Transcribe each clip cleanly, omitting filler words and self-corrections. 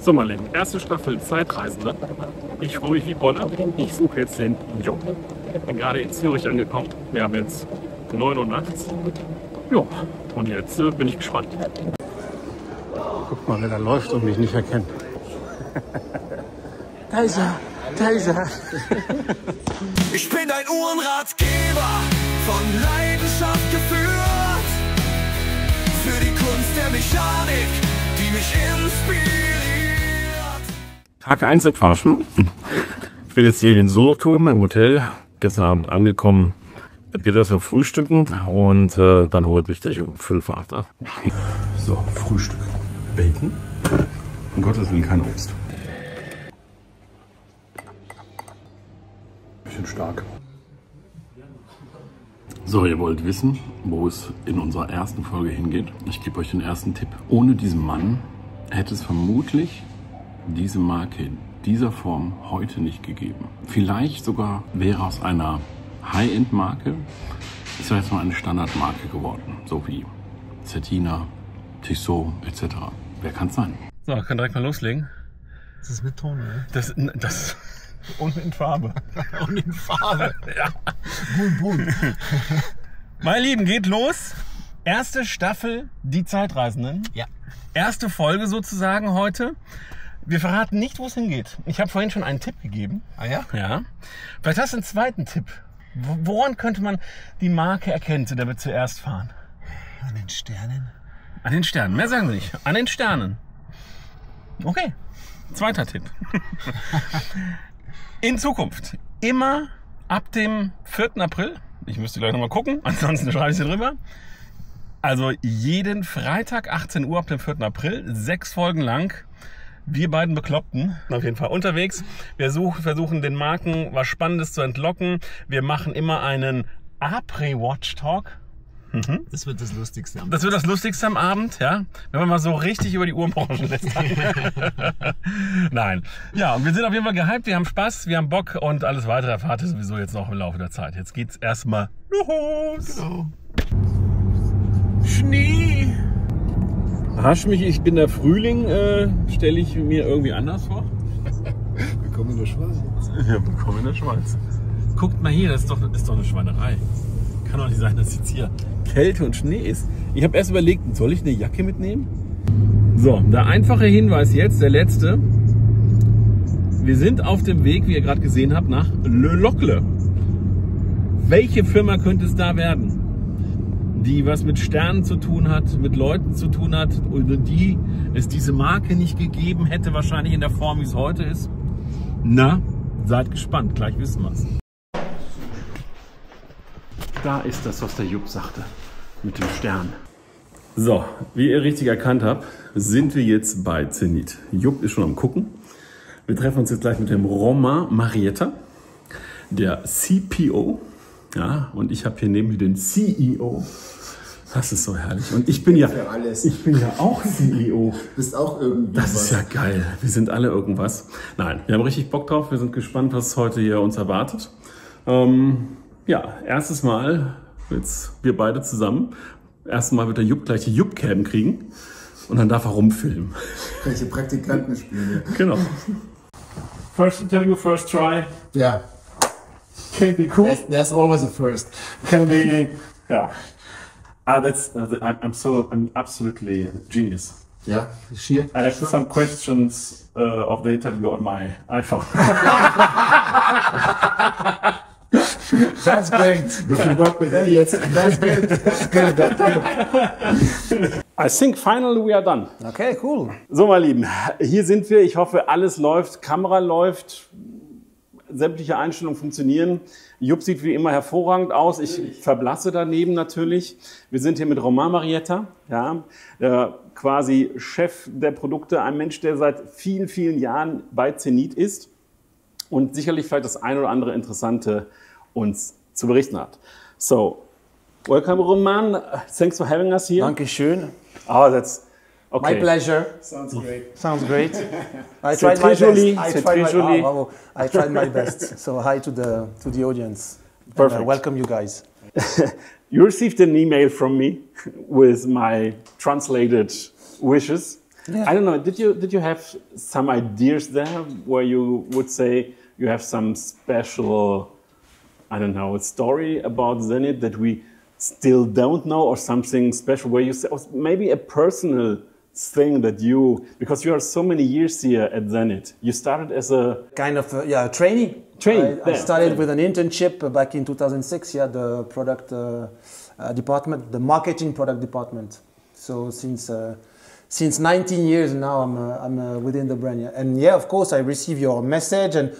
So, mein Lieben, erste Staffel Zeitreisende. Ich freue mich wie Bolle. Ich suche jetzt den Jupp. Bin gerade in Zürich angekommen. Wir haben jetzt 9 Uhr nachts. Ja, und jetzt bin ich gespannt. Guck mal, wer da läuft und mich nicht erkennt. Da ist er, da ist er. Ich bin ein Uhrenratgeber, von Leidenschaft geführt. Für die Kunst der Mechanik, die mich inspiriert. Tag 1 erfahren. Ich bin jetzt hier in den Solo-Tour im Hotel. Gestern Abend angekommen. Jetzt geht das noch frühstücken und dann holt mich der um 5 Uhr ab. So, Frühstück. Bacon. Um Gottes Willen kein Obst. Bisschen stark. So, ihr wollt wissen, wo es in unserer ersten Folge hingeht. Ich gebe euch den ersten Tipp. Ohne diesen Mann hätte es vermutlich diese Marke in dieser Form heute nicht gegeben. Vielleicht sogar wäre aus einer High-End-Marke, ist ja jetzt mal eine Standardmarke geworden. So wie Zenith, Tissot etc. Wer kann es sein? So, ich kann direkt mal loslegen. Das ist mit Ton, ne? Das und in Farbe. Und in Farbe. Ja. Bunt. Meine Lieben, geht los. Erste Staffel Die Zeitreisenden. Ja. Erste Folge sozusagen heute. Wir verraten nicht, wo es hingeht. Ich habe vorhin schon einen Tipp gegeben. Ah ja? Ja. Vielleicht hast du einen zweiten Tipp. Woran könnte man die Marke erkennen, zu der wir zuerst fahren? An den Sternen. An den Sternen. Mehr sagen wir nicht. An den Sternen. Okay. Zweiter Tipp. In Zukunft. Immer ab dem 4. April. Ich müsste gleich nochmal gucken. Ansonsten schreibe ich sie drüber. Also jeden Freitag 18 Uhr ab dem 4. April. 6 Folgen lang. Wir beiden Bekloppten auf jeden Fall unterwegs. Wir versuchen den Marken was Spannendes zu entlocken. Wir machen immer einen Après-Watch-Talk. Das wird das Lustigste am Abend. Das wird das Lustigste am Abend, ja. Wenn man mal so richtig über die Uhrenbranche lästert. Nein. Ja, und wir sind auf jeden Fall gehypt, wir haben Spaß, wir haben Bock und alles weitere erfahrt ihr sowieso jetzt noch im Laufe der Zeit. Jetzt geht's erstmal los. Genau. Schnee. Hasch mich, ich bin der Frühling, stelle ich mir irgendwie anders vor. Willkommen in der Schweiz. Ja, willkommen in der Schweiz. Guckt mal hier, das ist doch eine Schweinerei. Kann doch nicht sein, dass jetzt hier Kälte und Schnee ist. Ich habe erst überlegt, soll ich eine Jacke mitnehmen? So, der einfache Hinweis jetzt, der letzte. Wir sind auf dem Weg, wie ihr gerade gesehen habt, nach Locle. Welche Firma könnte es da werden? Die was mit Sternen zu tun hat, mit Leuten zu tun hat, ohne die es diese Marke nicht gegeben hätte, wahrscheinlich in der Form, wie es heute ist. Na, seid gespannt, gleich wissen wir es. Da ist das, was der Jupp sagte, mit dem Stern. So, wie ihr richtig erkannt habt, sind wir jetzt bei Zenith. Jupp ist schon am Gucken. Wir treffen uns jetzt gleich mit dem Romain Marietta, der CPO. Ja, und ich habe hier neben mir den CEO. Das ist so herrlich. Und ich bin ja auch CEO. Du bist auch irgendwie. Das ist ja geil. Wir sind alle irgendwas. Nein, wir haben richtig Bock drauf. Wir sind gespannt, was heute hier uns erwartet. Ja, erstes Mal jetzt wir beide zusammen. Erstes Mal wird der Jupp gleich die Jupp-Cam kriegen. Und dann darf er rumfilmen. Welche Praktikanten spielen hier? Genau. First interview, first try. Ja. Can be cool. There's always a first. Can be, yeah. I'm absolutely genius. Ja, schier. I have some questions of the interview on my iPhone. That's great. If you work with idiots, that's good. That's good. That's good. I think finally we are done. Okay, cool. So, meine Lieben, hier sind wir. Ich hoffe, alles läuft, Kamera läuft, sämtliche Einstellungen funktionieren. Jupp sieht wie immer hervorragend aus. Ich verblasse daneben natürlich. Wir sind hier mit Romain Marietta, ja, der quasi Chef der Produkte, ein Mensch, der seit vielen, vielen Jahren bei Zenith ist und sicherlich vielleicht das ein oder andere Interessante uns zu berichten hat. So, welcome Romain. Thanks for having us here. Dankeschön. Oh, that's okay. My pleasure. Sounds great. Sounds great. I C'est tried my très joli. best. C'est très joli. Bravo. I tried my best. So hi to the audience. Perfect. And, welcome you guys. You received an email from me with my translated wishes. Yeah. I don't know. Did you have some ideas there where you would say you have some special, I don't know, story about Zenith that we still don't know, or something special where you say, or maybe a personal thing that you, because you are so many years here at Zenith, you started as a kind of trainee. I started with an internship back in 2006. The product department, the marketing product department. So since 19 years now, I'm within the brand. And of course, I receive your message, and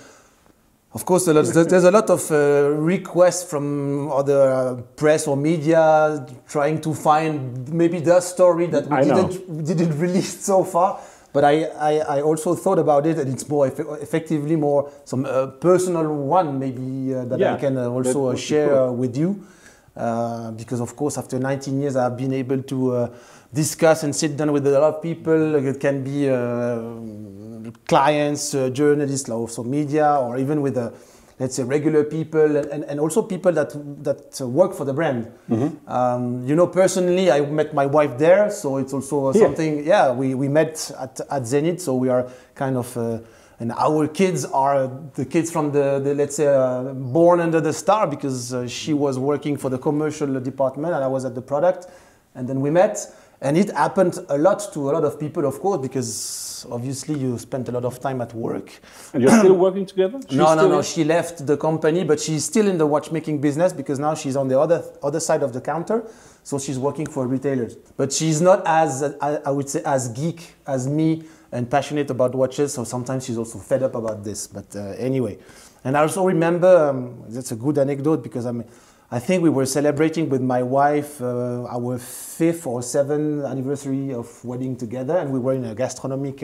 of course, there's a lot of requests from other press or media trying to find maybe the story that we didn't release so far. But I also thought about it, and it's more effectively more some personal one maybe that I can also share with you. Because of course, after 19 years, I've been able to discuss and sit down with a lot of people. It can be clients, journalists, also media, or even with let's say regular people, and also people that work for the brand. Mm-hmm. Personally, I met my wife there, so it's also something. Yeah, we met at Zenith, so we are kind of. And our kids are the kids from the let's say, born under the star, because she was working for the commercial department and I was at the product. And then we met. And it happened a lot to a lot of people, of course, because obviously you spent a lot of time at work. And you're still working together? No. She left the company, but she's still in the watchmaking business, because now she's on the other side of the counter. So she's working for retailers. But she's not as, I would say, as geek as me and passionate about watches. So sometimes she's also fed up about this. But anyway. And I also remember, that's a good anecdote, because I think we were celebrating with my wife our 5th or 7th anniversary of wedding together, and we were in a gastronomic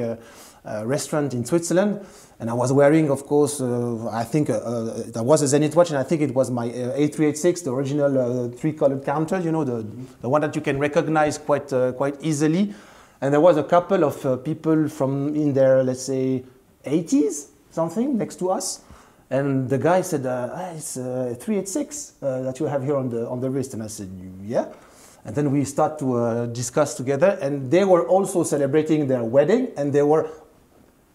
restaurant in Switzerland. And I was wearing, of course, I think that was a Zenith watch, and I think it was my A386, the original 3-colored counter, the one that you can recognize quite easily. And there was a couple of people from in their, let's say, 80s, something, next to us. And the guy said, it's 386 that you have here on the wrist. And I said, yeah. And then we start to discuss together. And they were also celebrating their wedding. And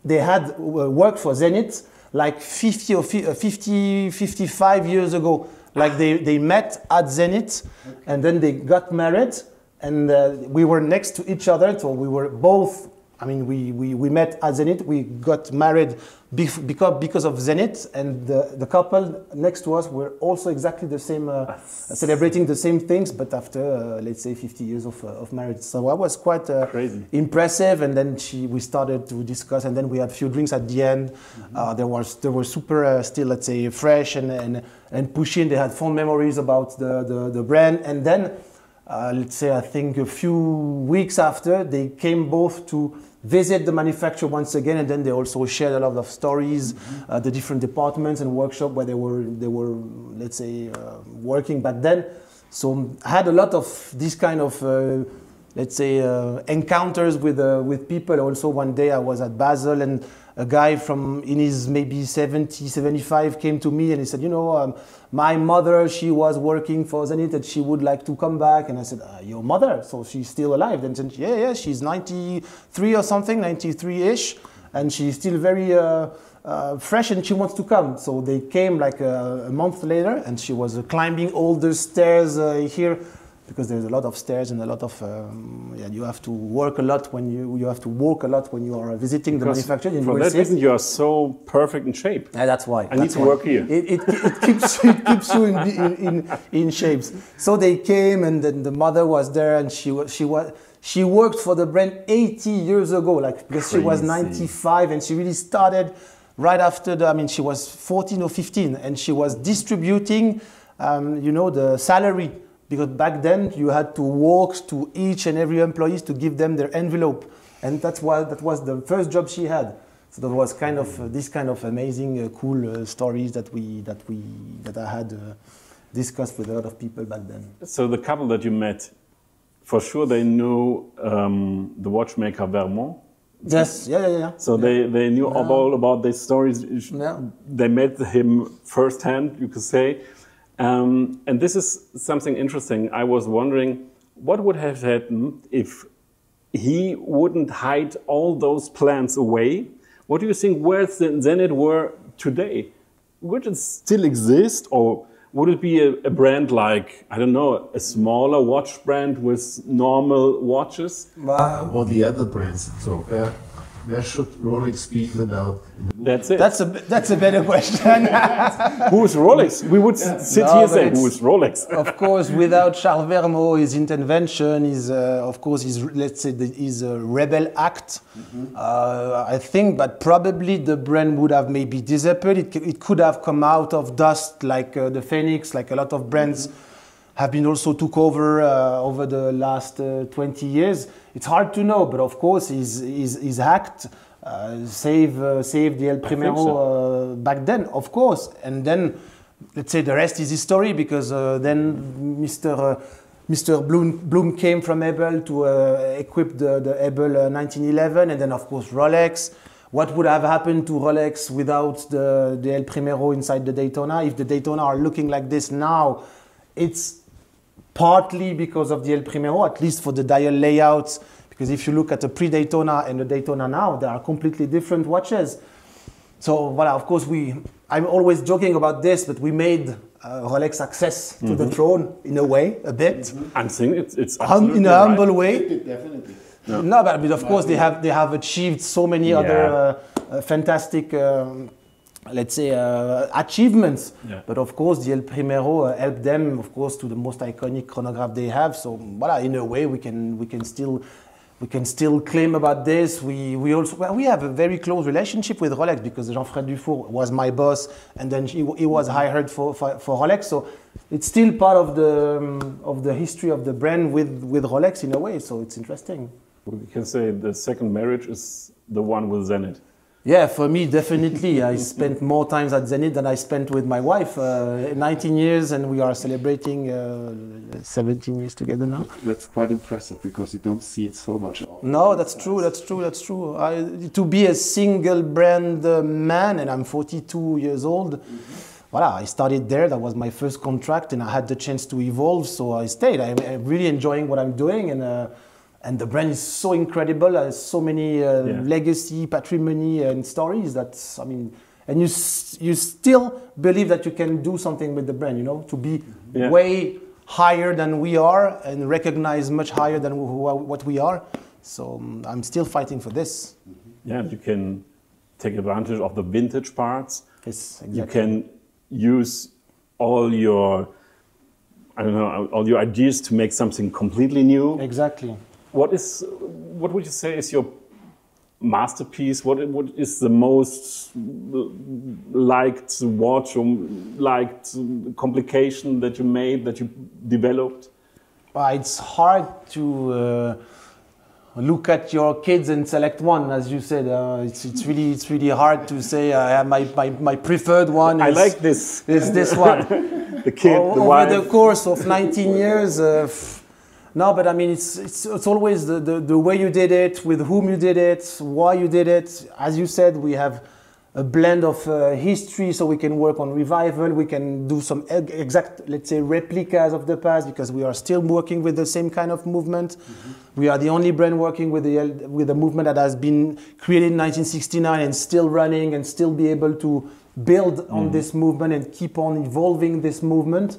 they had worked for Zenith like 50 or 55 years ago. Like they met at Zenith, and then they got married. And we were next to each other. So we were both, we met at Zenith. We got married because of Zenith, and the couple next to us were also exactly the same, celebrating the same things, but after, let's say, 50 years of marriage. So I was quite crazy, impressive, and then we started to discuss, and then we had a few drinks at the end. Mm-hmm. They were super still, let's say, fresh and pushing. They had fond memories about the brand, and then, let's say, I think a few weeks after, they came both to visit the manufacturer once again, and then they also shared a lot of stories, mm-hmm. The different departments and workshops where they were, let's say, working back then. So I had a lot of this kind of, let's say, encounters with people. Also, one day I was at Basel, and a guy in his maybe 70, 75 came to me and he said, my mother, she was working for Zenith and she would like to come back. And I said, your mother? So she's still alive? And said, yeah, she's 93 or something, 93-ish. And she's still very fresh and she wants to come. So they came like a month later, and she was climbing all the stairs here, because there's a lot of stairs and a lot of, you have to work a lot when you have to walk a lot when you are visiting the manufacturer. For that reason, you are so perfect in shape. Yeah, that's why. I need to work here. It keeps you in shapes. So they came, and then the mother was there, and she worked for the brand 80 years ago, because she was 95, and she really started right after she was 14 or 15, and she was distributing, the salary. Because back then you had to walk to each and every employee to give them their envelope, and that was the first job she had. So that was kind of this kind of amazing, cool stories that I had discussed with a lot of people back then. So the couple that you met, for sure they knew the watchmaker Vermot. Yes, yeah. So they knew all about these stories. Yeah. They met him firsthand, you could say. And this is something interesting. I was wondering what would have happened if he wouldn't hide all those plans away. What do you think where Zenith were today? Would it still exist, or would it be a brand like, I don't know, a smaller watch brand with normal watches? Or the other brands. So where should Rolex be without? That's it. That's a better question. Who is Rolex? We would sit here and say, who is Rolex? Of course, without Charles Vermot, his intervention, of course, his rebel act. I think, but probably the brand would have maybe disappeared. It could have come out of dust like the Phoenix, like a lot of brands have been also took over over the last 20 years. It's hard to know, but of course his act saved the El Primero back then, of course. And then, let's say the rest is history, because then Mr. Bloom came from Rebel to equip the Rebel 1911, and then of course Rolex. What would have happened to Rolex without the El Primero inside the Daytona? If the Daytona are looking like this now, it's partly because of the El Primero, at least for the dial layouts, because if you look at the pre-Daytona and the Daytona now, they are completely different watches. So, voilà, of course, I'm always joking about this, but we made Rolex access to the throne in a way, a bit. I'm saying it's in a humble way. Definitely. No, but of course they have achieved so many other fantastic, let's say, achievements. Yeah. But of course, the El Primero helped them, of course, to the most iconic chronograph they have. So, voilà, in a way, we can still claim about this. We have a very close relationship with Rolex, because Jean-Fred Dufour was my boss, and then he was hired for Rolex. So it's still part of the history of the brand with Rolex in a way. So it's interesting. We can say the second marriage is the one with Zenith. Yeah, for me, definitely. I spent more times at Zenith than I spent with my wife. 19 years, and we are celebrating 17 years together now. That's quite impressive, because you don't see it so much. No, that's true. To be a single brand man, and I'm 42 years old. Voilà, I started there. That was my first contract, and I had the chance to evolve, so I stayed. I'm really enjoying what I'm doing, and the brand is so incredible. Has so many legacy, patrimony, and stories. And you still believe that you can do something with the brand. You know, to be way higher than we are and recognize much higher than what we are. So I'm still fighting for this. Yeah, you can take advantage of the vintage parts. Yes, exactly. You can use all your ideas to make something completely new. Exactly. What would you say is your masterpiece? What is the most liked watch or liked complication that you made, that you developed? It's hard to look at your kids and select one, as you said. It's really hard to say my preferred one. I like this. Is this one? The kid, the wife. Over the course of 19 years. No, but I mean, it's always the way you did it, with whom you did it, why you did it. As you said, we have a blend of history, so we can work on revival. We can do some exact, let's say, replicas of the past, because we are still working with the same kind of movement. We are the only brand working with a movement that has been created in 1969 and still running, and still be able to build on this movement and keep on evolving this movement.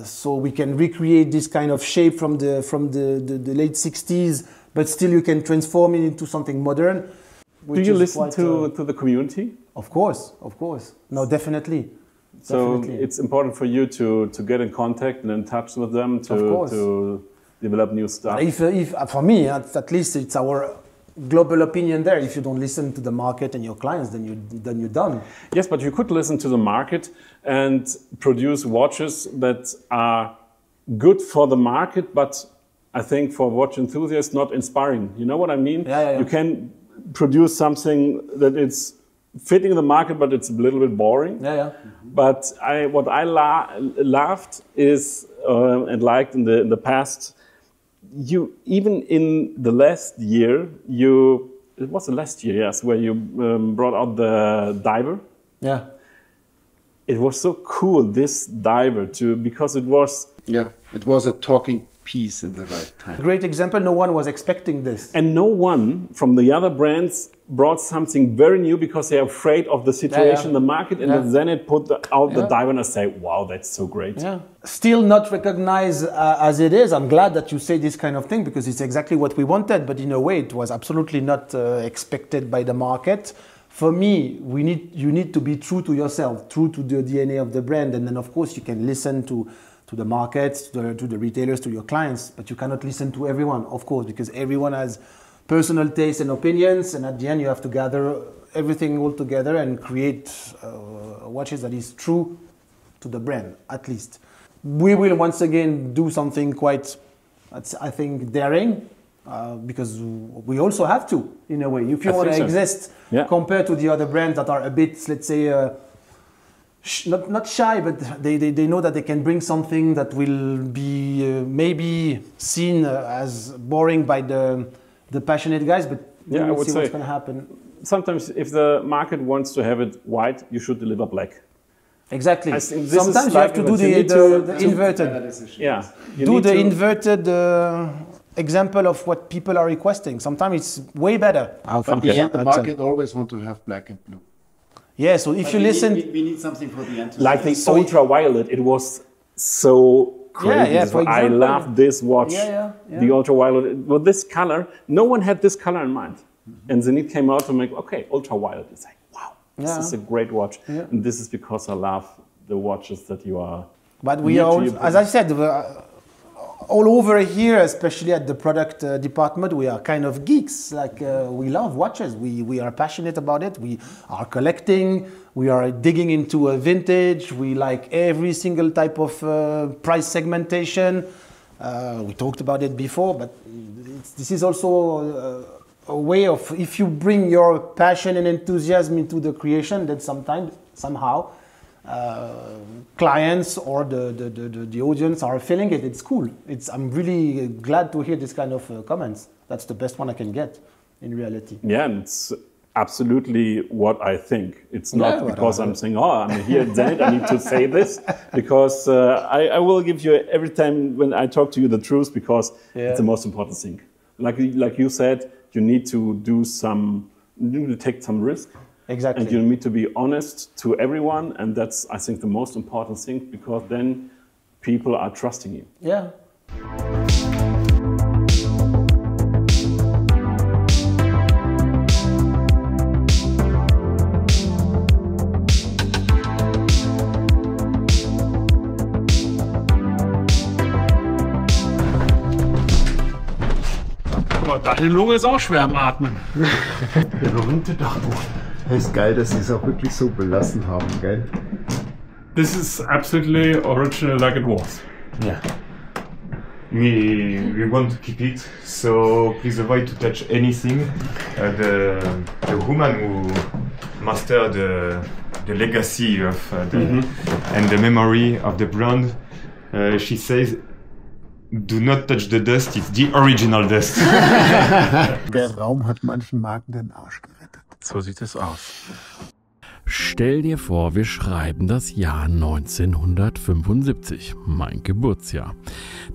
So we can recreate this kind of shape from the late 60s, but still you can transform it into something modern. Do you listen to the community? Of course. No, definitely. So it's important for you to get in contact and in touch with them to develop new stuff. If for me, at least it's our global opinion there. If you don't listen to the market and your clients, then you're done. Yes, but you could listen to the market and produce watches that are good for the market, but I think for watch enthusiasts, not inspiring. You know what I mean? Yeah. You can produce something that it's fitting the market, but it's a little bit boring. Yeah. But what I laughed is and liked in the past. You even in the last year, it was the last year, yes, where you brought out the diver. Yeah. It was so cool, this diver, because it was... Yeah, it was a talking piece in the right time. A great example, no one was expecting this. And no one from the other brands brought something very new because they're afraid of the situation in the market, and the Zenith put out the dive and say, wow, that's so great. Yeah. Still not recognized as it is. I'm glad that you say this kind of thing because it's exactly what we wanted, but in a way it was absolutely not expected by the market. For me, you need to be true to yourself, true to the DNA of the brand, and then of course you can listen to the markets, to the retailers, to your clients, but you cannot listen to everyone, of course, because everyone has personal tastes and opinions, and at the end you have to gather everything all together and create watches that is true to the brand, at least. We will once again do something quite, I think, daring, because we also have to, in a way. If you want to exist compared to the other brands that are a bit, let's say, not shy, but they know that they can bring something that will be maybe seen as boring by the passionate guys, but I would see say what's going to happen. Sometimes if the market wants to have it white, you should deliver black. Exactly. Sometimes you have to do the inverted. Yeah. Do the inverted example of what people are requesting. Sometimes it's way better. The market always want to have black and blue. Yeah, so if you listen... We need something for the end. Like the ultraviolet, it was so crazy. Yeah, for example, I love this watch. The ultraviolet, with this color, no one had this color in mind. And Zenith came out to make, okay, ultraviolet. It's like, wow, this is a great watch. And this is because I love the watches that you are... But we are, as I said, all over here, especially at the product department, we are kind of geeks. Like we love watches. We are passionate about it. We are collecting. We are digging into a vintage. We like every single type of price segmentation. We talked about it before, but this is also a way of, if you bring your passion and enthusiasm into the creation, then somehow clients or the audience are feeling it. It's cool. I'm really glad to hear this kind of comments. That's the best one I can get in reality. Yeah, and it's absolutely what I think. It's not because I'm saying, oh, I'm here at Zenith, I need to say this, because I will give you every time when I talk to you the truth, because it's the most important thing. Like you said, you need to take some risk. Exactly. And you need to be honest to everyone, and that's, I think, the most important thing, because then people are trusting you. Yeah. Deine Lunge ist auch schwer am Atmen. Der berühmte Dachboden. Es ist geil, dass sie es auch wirklich so belassen haben, gell? This is absolutely original like it was. Yeah. We want to keep it, so please avoid to touch anything. The woman who mastered the legacy of and the memory of the brand, she says, do not touch the dust, it's the original dust. Der Raum hat manchen Marken den Arsch gerettet. So sieht es aus. Stell dir vor, wir schreiben das Jahr 1975, mein Geburtsjahr.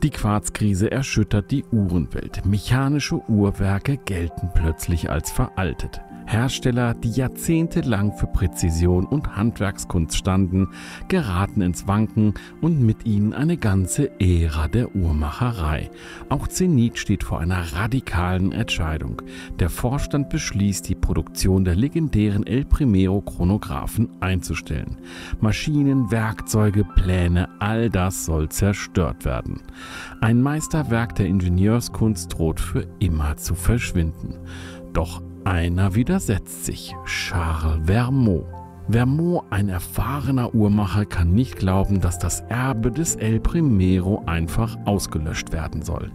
Die Quarzkrise erschüttert die Uhrenwelt. Mechanische Uhrwerke gelten plötzlich als veraltet. Hersteller, die jahrzehntelang für Präzision und Handwerkskunst standen, geraten ins Wanken und mit ihnen eine ganze Ära der Uhrmacherei. Auch Zenith steht vor einer radikalen Entscheidung. Der Vorstand beschließt, die Produktion der legendären Primero Chronographen einzustellen. Maschinen, Werkzeuge, Pläne, all das soll zerstört werden. Ein Meisterwerk der Ingenieurskunst droht für immer zu verschwinden. Doch einer widersetzt sich, Charles Vermot. Vermot, ein erfahrener Uhrmacher, kann nicht glauben, dass das Erbe des Primero einfach ausgelöscht werden soll.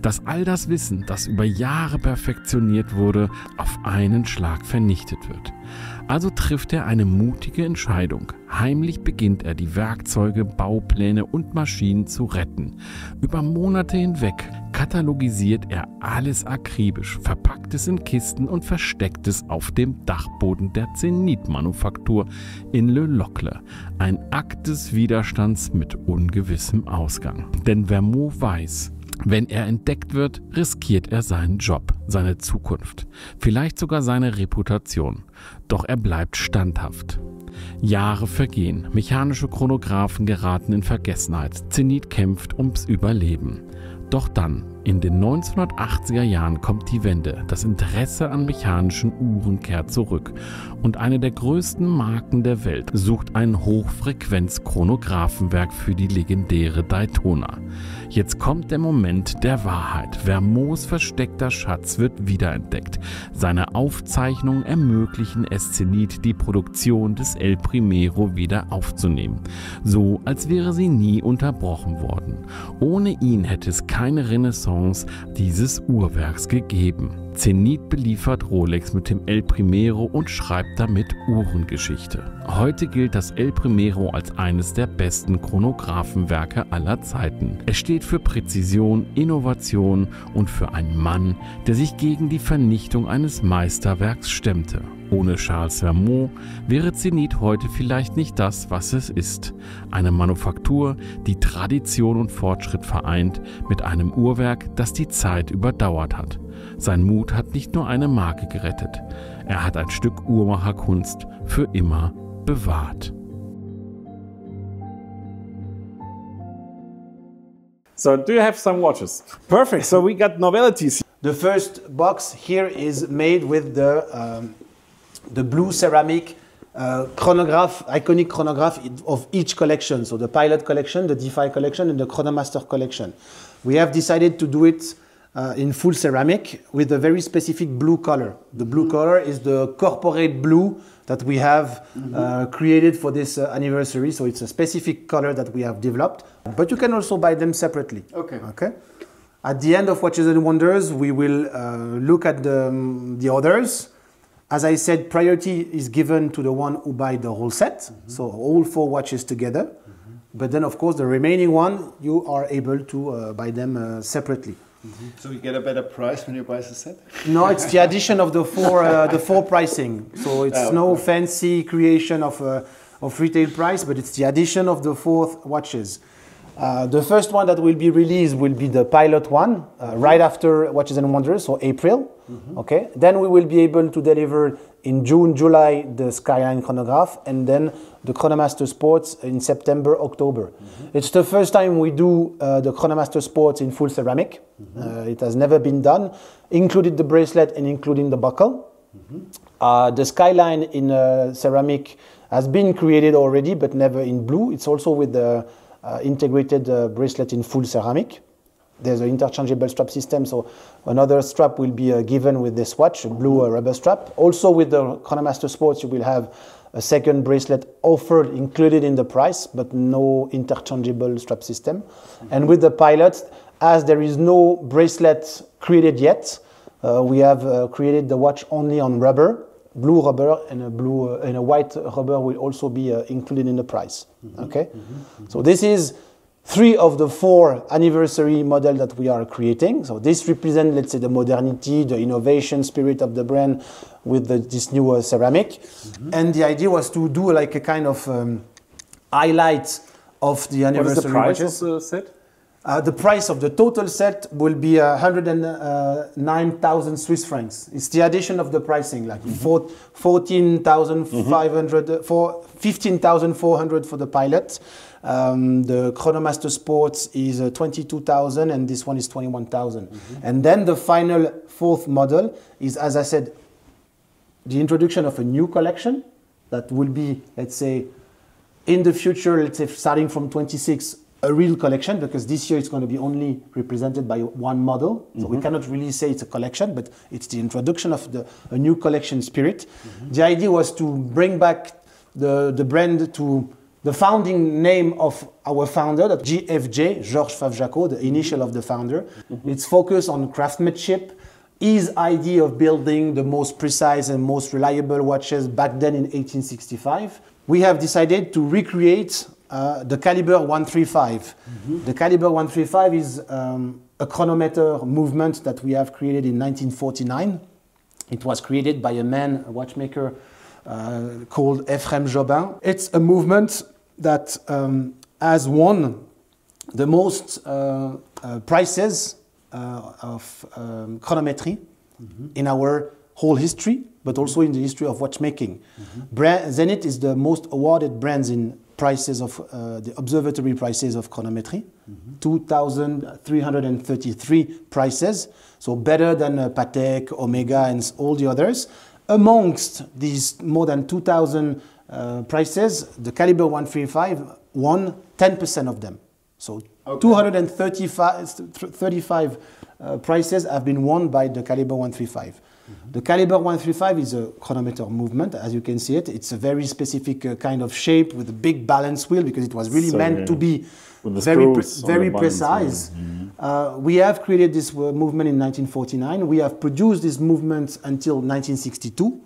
Dass all das Wissen, das über Jahre perfektioniert wurde, auf einen Schlag vernichtet wird. Also trifft er eine mutige Entscheidung. Heimlich beginnt er, die Werkzeuge, Baupläne und Maschinen zu retten. Über Monate hinweg katalogisiert er alles akribisch, verpackt es in Kisten und versteckt es auf dem Dachboden der Zenith-Manufaktur in Locle. Ein Akt des Widerstands mit ungewissem Ausgang. Denn Vermot weiß, Wenn er entdeckt wird, riskiert er seinen Job, seine Zukunft, vielleicht sogar seine Reputation. Doch er bleibt standhaft. Jahre vergehen, mechanische Chronographen geraten in Vergessenheit, Zenith kämpft ums Überleben. Doch dann, in den 1980er Jahren kommt die Wende, das Interesse an mechanischen Uhren kehrt zurück und eine der größten Marken der Welt sucht ein Hochfrequenz-Chronographenwerk für die legendäre Daytona. Jetzt kommt der Moment der Wahrheit. Vermots versteckter Schatz wird wiederentdeckt. Seine Aufzeichnungen ermöglichen es Zenith, die Produktion des El Primero wieder aufzunehmen. So, als wäre sie nie unterbrochen worden. Ohne ihn hätte es keine Renaissance dieses Uhrwerks gegeben. Zenith beliefert Rolex mit dem El Primero und schreibt damit Uhrengeschichte. Heute gilt das El Primero als eines der besten Chronographenwerke aller Zeiten. Es steht für Präzision, Innovation und für einen Mann, der sich gegen die Vernichtung eines Meisterwerks stemmte. Ohne Charles Vermot wäre Zenith heute vielleicht nicht das, was es ist. Eine Manufaktur, die Tradition und Fortschritt vereint, mit einem Uhrwerk, das die Zeit überdauert hat. Sein Mut hat nicht nur eine Marke gerettet, er hat ein Stück Uhrmacherkunst für immer bewahrt. So, do you have some watches? Perfect. So we got novelties. The first box here is made with the blue ceramic chronograph, iconic chronograph of each collection. So the Pilot collection, the DeFi collection, and the Chronomaster collection. We have decided to do it in full ceramic with a very specific blue color. The blue color is the corporate blue that we have created for this anniversary. So it's a specific color that we have developed, but you can also buy them separately. Okay. At the end of Watches and Wonders, we will look at the others. As I said, priority is given to the one who buy the whole set, so all 4 watches together. But then, of course, the remaining one, you are able to buy them separately. So you get a better price when you buy the set? No, it's the addition of the four pricing. So it's no fancy creation of retail price, but it's the addition of the 4 watches. The first one that will be released will be the Pilot one, right after Watches and Wonders, so April. Okay. Then we will be able to deliver in June, July the Skyline chronograph, and then the Chronomaster Sports in September, October. It's the first time we do the Chronomaster Sports in full ceramic. It has never been done, including the bracelet and including the buckle. The Skyline in ceramic has been created already, but never in blue. It's also with the integrated bracelet in full ceramic. There's an interchangeable strap system, so another strap will be given with this watch, a blue rubber strap. Also with the Chronomaster Sports, you will have a second bracelet offered, included in the price, but no interchangeable strap system. And with the Pilot, as there is no bracelet created yet, we have created the watch only on rubber. Blue rubber and a white rubber will also be included in the price. Okay, so this is 3 of the 4 anniversary model that we are creating. So this represents, let's say, the modernity, the innovation spirit of the brand with this new ceramic. And the idea was to do like a kind of highlight of the anniversary watches. What is the price of the set? The price of the total set will be 109,000 Swiss francs. It's the addition of the pricing, like 14,500, 15,400 for the Pilot. The Chronomaster Sports is 22,000 and this one is 21,000. And then the final 4th model is, as I said, the introduction of a new collection that will be, let's say, in the future, let's say starting from 26, a real collection, because this year it's going to be only represented by 1 model. So we cannot really say it's a collection, but it's the introduction of a new collection spirit. The idea was to bring back the brand to the founding name of our founder, that GFJ, Georges Favre-Jacot, the initial of the founder. It's focused on craftsmanship, his idea of building the most precise and most reliable watches back then in 1865. We have decided to recreate the Caliber 135. The Caliber 135 is a chronometer movement that we have created in 1949. It was created by a man, a watchmaker called Ephraim Jobin. It's a movement that has won the most prices of chronometry in our whole history, but also in the history of watchmaking. Zenith is the most awarded brands in prices of the observatory prices of chronometry, 2,333 prices, so better than Patek, Omega, and all the others. Amongst these more than 2,000 prices, the caliber 135 won 10% of them. So 235 prices have been won by the caliber 135. The caliber 135 is a chronometer movement, as you can see it. It's a very specific kind of shape with a big balance wheel because it was really meant to be very precise. We have created this movement in 1949. We have produced this movement until 1962.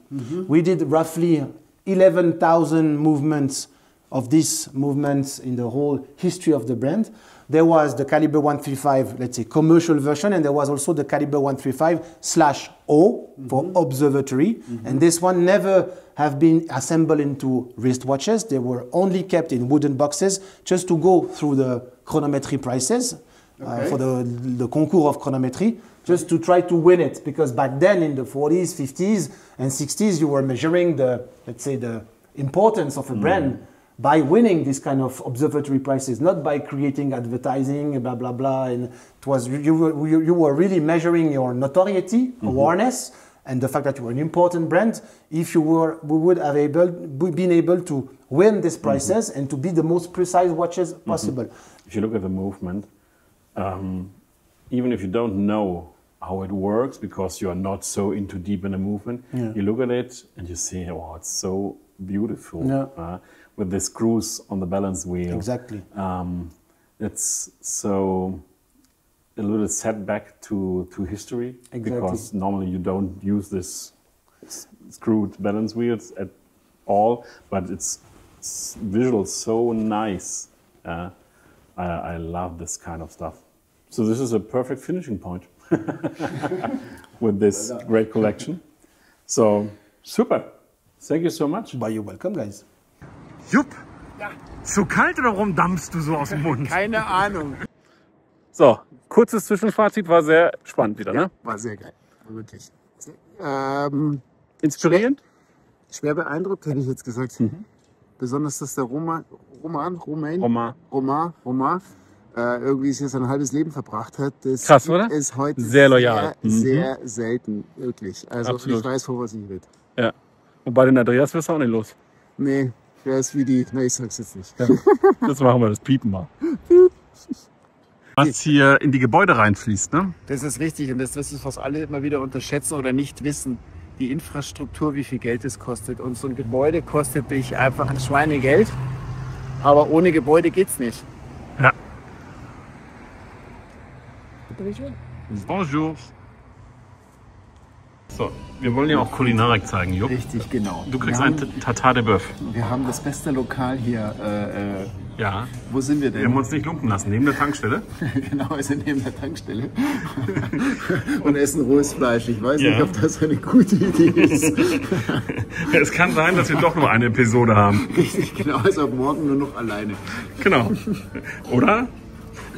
We did roughly 11,000 movements of these movements in the whole history of the brand. There was the caliber 135, let's say, commercial version, and there was also the caliber 135/O for observatory. And this one never have been assembled into wristwatches. They were only kept in wooden boxes just to go through the chronometry prices for the concours of chronometry, just to try to win it. Because back then in the 40s, 50s, and 60s, you were measuring the, let's say, the importance of a brand by winning this kind of observatory prices, not by creating advertising, blah, blah, blah. And it was, you were really measuring your notoriety, awareness, and the fact that you were an important brand. If you were, we would have been able to win these prices and to be the most precise watches possible. If you look at the movement, even if you don't know how it works, because you are not so into deep in the movement, you look at it and you see, oh, it's so beautiful. With the screws on the balance wheel. Exactly. It's so a little setback to history, because normally you don't use this screwed balance wheels at all, but it's visual so nice. I love this kind of stuff. So this is a perfect finishing point with this great collection. So super. Thank you so much. But you're welcome, guys. Jupp, so kalt oder warum dampfst du so aus dem Mund? Keine Ahnung. So, kurzes Zwischenfazit, war sehr spannend wieder, ne? War sehr geil, wirklich. Inspirierend? Schwer beeindruckt, hätte ich jetzt gesagt. Besonders, dass der Romain irgendwie jetzt ein halbes Leben verbracht hat. Das krass, oder? Ist heute sehr loyal. Sehr selten, wirklich. Also absolut. Ich weiß, wo was ich will. Ja. Und bei den Andreas wirst du auch nicht los. Nee, der ist wie die. Nee, ich sag's jetzt nicht. Ja. Das machen wir, das piepen mal. Was hier in die Gebäude reinfließt, ne? Das ist richtig, und das ist, was alle immer wieder unterschätzen oder nicht wissen. Die Infrastruktur, wie viel Geld es kostet. Und so ein Gebäude kostet dich einfach ein Schweinegeld. Aber ohne Gebäude geht's nicht. Ja. Bitte. Bonjour. So, wir wollen ja auch Kulinarik zeigen, Jupp. Richtig, genau. Du kriegst ein Tartare de Bœuf. Wir haben das beste Lokal hier. Ja. Wo sind wir denn? Wir haben uns nicht lumpen lassen, neben der Tankstelle. Genau, wir sind neben der Tankstelle. Und essen rohes Fleisch. Ich weiß nicht, ob das eine gute Idee ist. Es kann sein, dass wir doch nur eine Episode haben. Richtig, genau. Also ab morgen nur noch alleine. Genau. Oder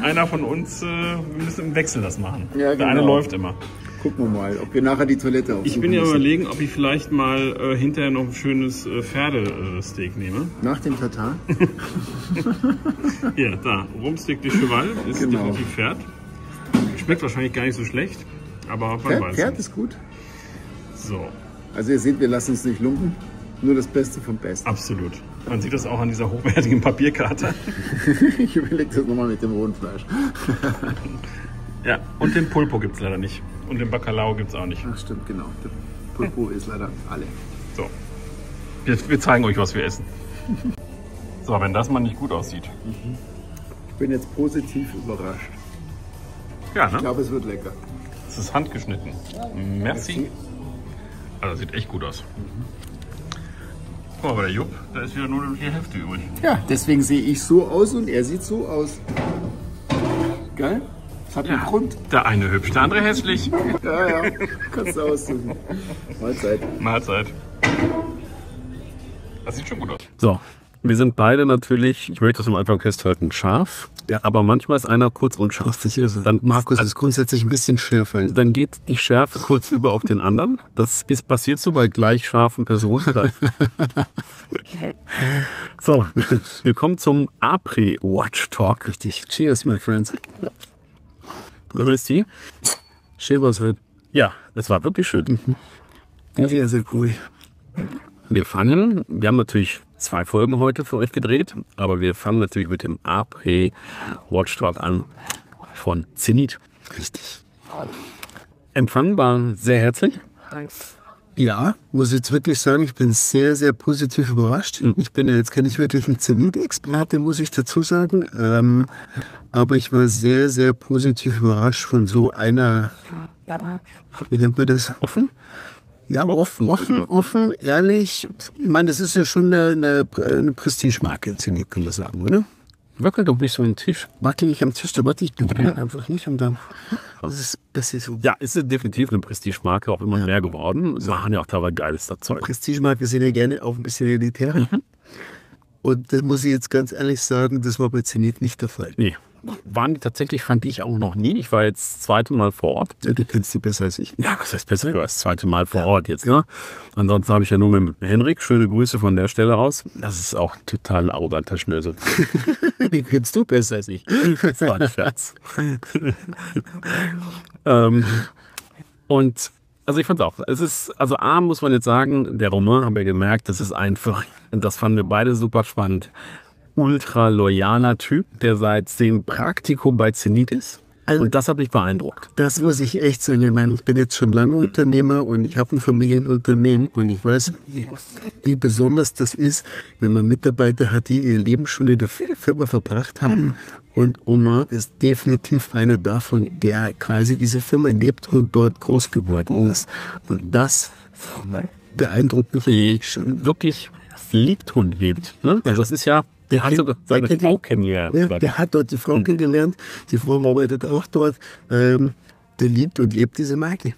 einer von uns, wir müssen im Wechsel das machen. Ja, genau. Der eine läuft immer. Gucken wir mal, ob wir nachher die Toilette aufsuchen Ich bin ja müssen. überlegen, ob ich vielleicht mal hinterher noch ein schönes Pferdesteak nehme. Nach dem Tatar? Ja, da. Rumsteak de Cheval ist definitiv Pferd. Schmeckt wahrscheinlich gar nicht so schlecht, aber man weiß Pferd nicht. ist gut. So. Also ihr seht, wir lassen uns nicht lumpen. Nur das Beste vom Besten. Absolut. Man sieht das auch an dieser hochwertigen Papierkarte. Ich überlege das nochmal mit dem rohen Fleisch. Ja, und den Pulpo gibt es leider nicht. Und den Bacalao gibt es auch nicht. Ach stimmt, genau. Der Pulpo ist leider alle. So. Wir zeigen euch, was wir essen. So, wenn das mal nicht gut aussieht. Ich bin jetzt positiv überrascht. Ja, ne? Ich glaube, es wird lecker. Es ist handgeschnitten. Merci. Also, das sieht echt gut aus. Guck mal, bei der Jupp, da ist wieder nur die Hälfte übrig. Ja, deswegen sehe ich so aus und er sieht so aus. Geil? Das hat einen Grund. Der eine hübsch, der andere hässlich. Ja, kannst du aussuchen. Mahlzeit. Mahlzeit. Das sieht schon gut aus. So, Wir sind beide natürlich, ich möchte das am Anfang festhalten, scharf. Ja. Aber manchmal ist einer kurz unscharf. Dann Markus ist grundsätzlich ein bisschen schärfer. Dann geht die Schärfe kurz über auf den anderen. Das passiert so bei gleich scharfen Personen. So, wir kommen zum Après-Watch Talk. Richtig. Cheers, my friends. Was ist die? Schön was wird. Ja, es war wirklich schön. Ja, sehr cool. Wir haben natürlich 2 Folgen heute für euch gedreht, aber wir fangen natürlich mit dem Après-Watch Talk an von Zenith. Richtig. Empfang war sehr herzlich. Ja, muss ich jetzt wirklich sagen, ich bin sehr, sehr positiv überrascht. Ich bin ja jetzt kein wirklich ein Zenith-Experte, muss ich dazu sagen. Aber ich war sehr, sehr positiv überrascht von so einer, wie nennt man das? Offen? Ja, offen, ehrlich. Ich meine, das ist ja schon eine Prestigemarke, Zenith, kann man sagen, oder? Wackel doch nicht so am Tisch. Wackel nicht am Tisch, da warte ich einfach nicht. Und dann, das ist so. Ja, ist definitiv eine Prestigemarke, auch immer mehr geworden. Sie machen ja auch teilweise geiles Zeug. Prestigemarke sind ja gerne auch ein bisschen elitär. Und das muss ich jetzt ganz ehrlich sagen, das war bei Zenith nicht der Fall. Nee. Waren die tatsächlich, fand ich auch noch nie. Ich war jetzt das 2. Mal vor Ort. Ja, du kennst die besser als ich. Ja, was heißt besser? Ich war das 2. Mal vor Ort jetzt. Ja. Ansonsten habe ich ja nur mit Henrik, schöne Grüße von der Stelle aus. Das ist auch total ein arroganter Schnösel. Die kennst du besser als ich. Das war ein Scherz. Und also ich fand es auch. Es ist, also A, muss man jetzt sagen, der Romain, haben wir gemerkt, das ist einfach, und das fanden wir beide super spannend, ultra loyaler Typ, der seit dem Praktikum bei Zenith ist. Also, und das hat mich beeindruckt. Das muss ich echt sagen. Ich meine, ich bin jetzt schon lange Unternehmer und ich habe ein Familienunternehmen und ich weiß, wie besonders das ist, wenn man Mitarbeiter hat, die ihr Leben schon in der Firma verbracht haben. Und Romain ist definitiv einer davon, der quasi diese Firma lebt und dort groß geworden ist. Und das beeindruckt mich schon. Wirklich Liebthund lebt. Ne? Also das ist ja, der hat seine Frau kennengelernt. Ja, der hat dort die Frau kennengelernt. Die Frau arbeitet auch dort. Der liebt und lebt diese Marke.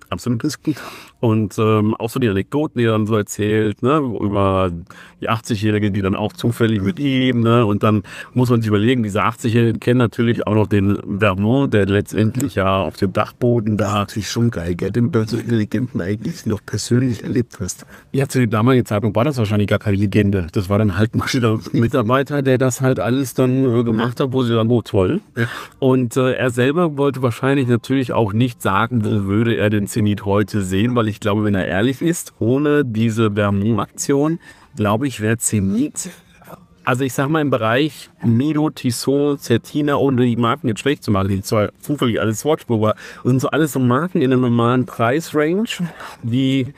Absolut, ist gut. Und auch so die Anekdoten, die er dann so erzählt, ne, über die 80-Jährige, die dann auch zufällig mit ihm, ne, und dann muss man sich überlegen, diese 80-Jährigen kennen natürlich auch noch den Vermot, der letztendlich ja auf dem Dachboden da. Natürlich schon geil, gell, den du so Legenden eigentlich noch persönlich erlebt hast. Ja, zu der damaligen Zeitpunkt war das wahrscheinlich gar keine Legende. Das war dann halt ein Mitarbeiter, der das halt alles dann gemacht hat, wo sie dann toll. Ja. Und er selber wollte wahrscheinlich natürlich auch nicht sagen, würde er den Zenith heute sehen, weil ich glaube, wenn er ehrlich ist, ohne diese Vermont-Aktion, glaube ich, wäre Zenith, also ich sag mal im Bereich Mido, Tissot, Certina, ohne die Marken jetzt schlecht zu machen, die zwar zufällig alles Swatch-Pulver, sind so alles so Marken in einer normalen Preisrange, die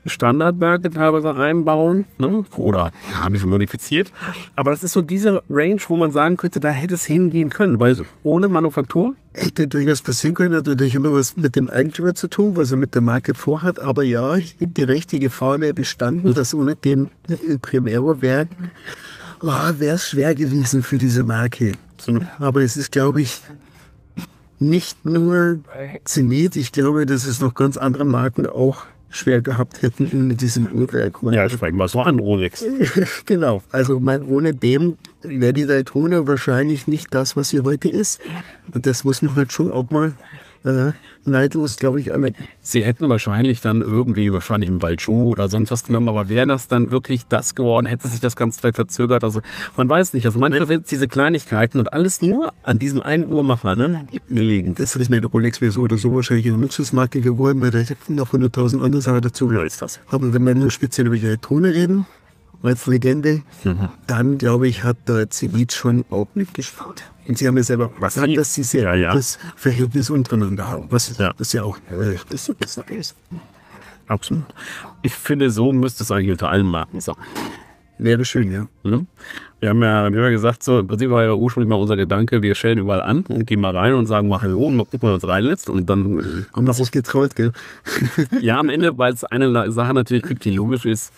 Standardwerke teilweise einbauen, ne? Oder haben sie modifiziert. Aber das ist so diese Range, wo man sagen könnte, da hätte es hingehen können, weil ohne Manufaktur hätte durchaus passieren können, hat natürlich immer was mit dem Eigentümer zu tun, was er mit der Marke vorhat. Aber ja, die richtige Gefahr wäre bestanden, dass ohne den Primero-Werk wäre es schwer gewesen für diese Marke. Aber es ist, glaube ich, nicht nur Zenith. Ich glaube, dass es noch ganz andere Marken auch schwer gehabt hätten mit diesem Uhrwerk. Ja, sprechen wir so an Rolex. Genau. Also ohne dem wäre die Daytona wahrscheinlich nicht das, was sie heute ist. Und das muss man halt schon auch mal neidlos, glaube ich, anerkennen. Sie hätten wahrscheinlich dann wahrscheinlich im Balcho oder sonst was genommen, aber wäre das dann wirklich das geworden, hätte sich das ganz vielleicht verzögert. Also man weiß nicht. Also manchmal sind diese Kleinigkeiten und alles nur an diesem einen Uhrmacher gelegen. Das ist eine Rolex wäre so oder so wahrscheinlich eine Luxusmarke geworden, weil da hätten noch 100.000 andere Sachen dazu. Ja, ist das. Aber wenn wir nur speziell über die Daytona reden, als Legende, dann glaube ich, hat der Zenith schon auch mitgespielt. Und sie haben ja selber gesagt, dass sie sehr das Verhältnis untereinander haben. Was das ja auch ist. Absolut. Ich finde, so müsste es eigentlich unter allen Marken sein. Wäre schön, ja. Wir haben ja gesagt, so im Prinzip war ja ursprünglich mal unser Gedanke, wir stellen überall an und gehen mal rein und sagen mal hallo und mal gucken, wer uns reinlässt und dann haben wir uns getraut, gell? Ja, am Ende, weil es eine Sache natürlich wirklich logisch ist,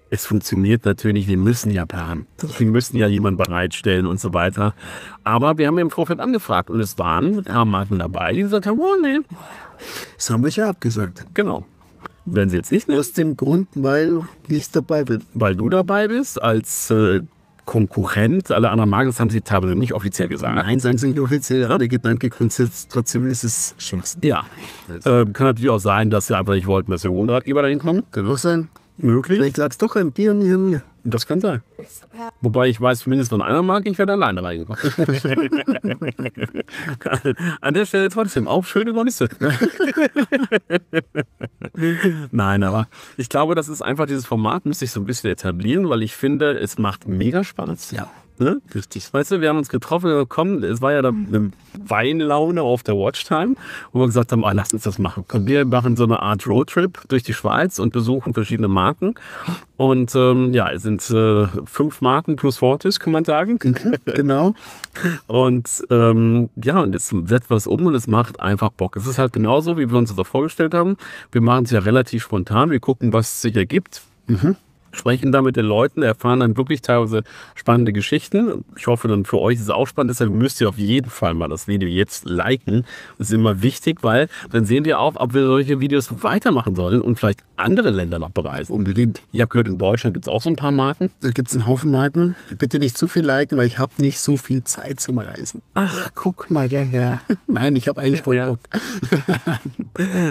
es funktioniert natürlich, wir müssen ja planen. Wir müssen ja jemanden bereitstellen und so weiter. Aber wir haben im Vorfeld angefragt und es waren Marken dabei, die gesagt haben, oh nee. Das haben wir ja abgesagt. Genau. Wenn sie jetzt nicht aus dem Grund, weil ich dabei bin. Weil du dabei bist als Konkurrent. Alle anderen Marken, das haben sie teilweise nicht offiziell gesagt. Nein, sagen sie nicht offiziell, aber der Gedanke grundsätzlich, trotzdem ist es Chance. Ja, kann natürlich auch sein, dass sie einfach nicht wollten, dass der Uhrenratgeber dahin kommt. Kann auch sein. Möglich. Vielleicht lag es doch an dir und mir. Das kann sein. Wobei ich weiß zumindest von einer Marke, ich werde alleine reingekommen. An der Stelle trotzdem auch schöne Grüße. Nein, aber ich glaube, das ist einfach, dieses Format müsste sich so ein bisschen etablieren, weil ich finde, es macht mega Spaß. Ja. Ne? Richtig. Weißt du, wir haben uns getroffen, es war ja dann eine Weinlaune auf der Watchtime, wo wir gesagt haben, lass uns das machen. Und wir machen so eine Art Roadtrip durch die Schweiz und besuchen verschiedene Marken. Und es sind 5 Marken plus Fortis, kann man sagen. Genau. Und und jetzt setzt was um und es macht einfach Bock. Es ist halt genauso, wie wir uns das auch vorgestellt haben. Wir machen es ja relativ spontan. Wir gucken, was sich ergibt. Sprechen da mit den Leuten, erfahren dann wirklich teilweise spannende Geschichten. Ich hoffe, dann für euch ist es auch spannend. Deshalb müsst ihr auf jeden Fall mal das Video jetzt liken. Das ist immer wichtig, weil dann sehen wir auch, ob wir solche Videos weitermachen sollen und vielleicht andere Länder noch bereisen. Unbedingt. Ich habe gehört, in Deutschland gibt es auch so ein paar Marken. Da gibt es einen Haufen Marken. Bitte nicht zu viel liken, weil ich habe nicht so viel Zeit zum Reisen. Ach, guck mal, ja. Nein, ich habe eigentlich geguckt.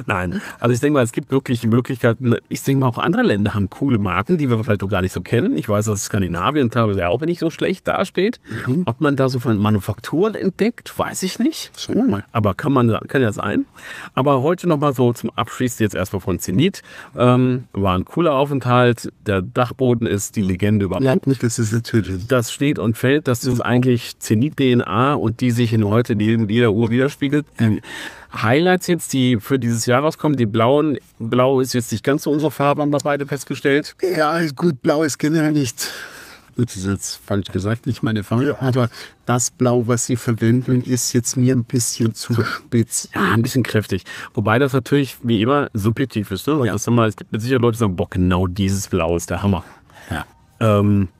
Nein, also ich denke mal, es gibt wirklich Möglichkeiten. Ich denke mal, auch andere Länder haben coole Marken, die wir vielleicht auch gar nicht so kennen. Ich weiß, dass Skandinavien teilweise auch nicht so schlecht dasteht. Ob man da so von Manufakturen entdeckt, weiß ich nicht. Aber kann ja sein. Aber heute nochmal so zum Abschluss jetzt erstmal von Zenith. War ein cooler Aufenthalt. Der Dachboden ist die Legende über. Ja, das ist natürlich. Das steht und fällt. Das ist eigentlich Zenith-DNA und die sich in heute in jeder Uhr widerspiegelt. Highlights jetzt, die für dieses Jahr rauskommen, die blauen. Blau ist jetzt nicht ganz so unsere Farbe, haben wir beide festgestellt. Ja, gut, blau ist generell nicht. Das ist jetzt falsch gesagt, nicht meine Farbe. Aber das Blau, was sie verwenden, ist jetzt mir ein bisschen zu spitz. Ja, ein bisschen kräftig. Wobei das natürlich, wie immer, subjektiv ist. Ne? Ja. Es gibt mit Sicherheit Leute, die sagen, boah, genau dieses Blau ist der Hammer. Ja.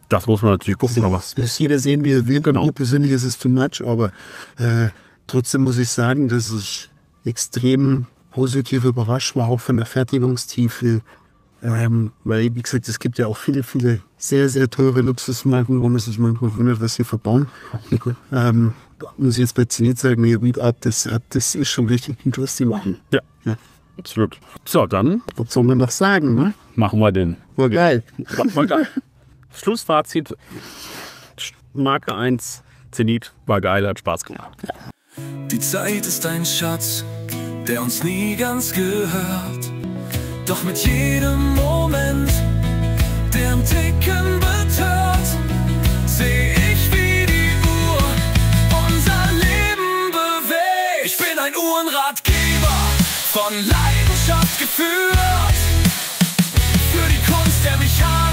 Das muss man natürlich gucken. Das muss jeder sehen, wie er will. Genau. Mir persönlich ist es too much, aber trotzdem muss ich sagen, dass ich extrem positiv überrascht war, auch von der Fertigungstiefe. Weil, wie gesagt, es gibt ja auch viele sehr, sehr teure Luxusmarken, wo man sich mal wundert, was sie verbauen. Muss ich jetzt bei Zenith sagen, das ist schon richtig gut, was die machen. Ja, absolut. So, dann, was soll man noch sagen, ne? Machen wir den. War geil. War geil. Schlussfazit, Marke 1, Zenith war geil, hat Spaß gemacht. Ja. Die Zeit ist ein Schatz, der uns nie ganz gehört. Doch mit jedem Moment, der im Ticken betört, seh ich, wie die Uhr unser Leben bewegt. Ich bin ein Uhrenratgeber, von Leidenschaft geführt, für die Kunst der Mechanik.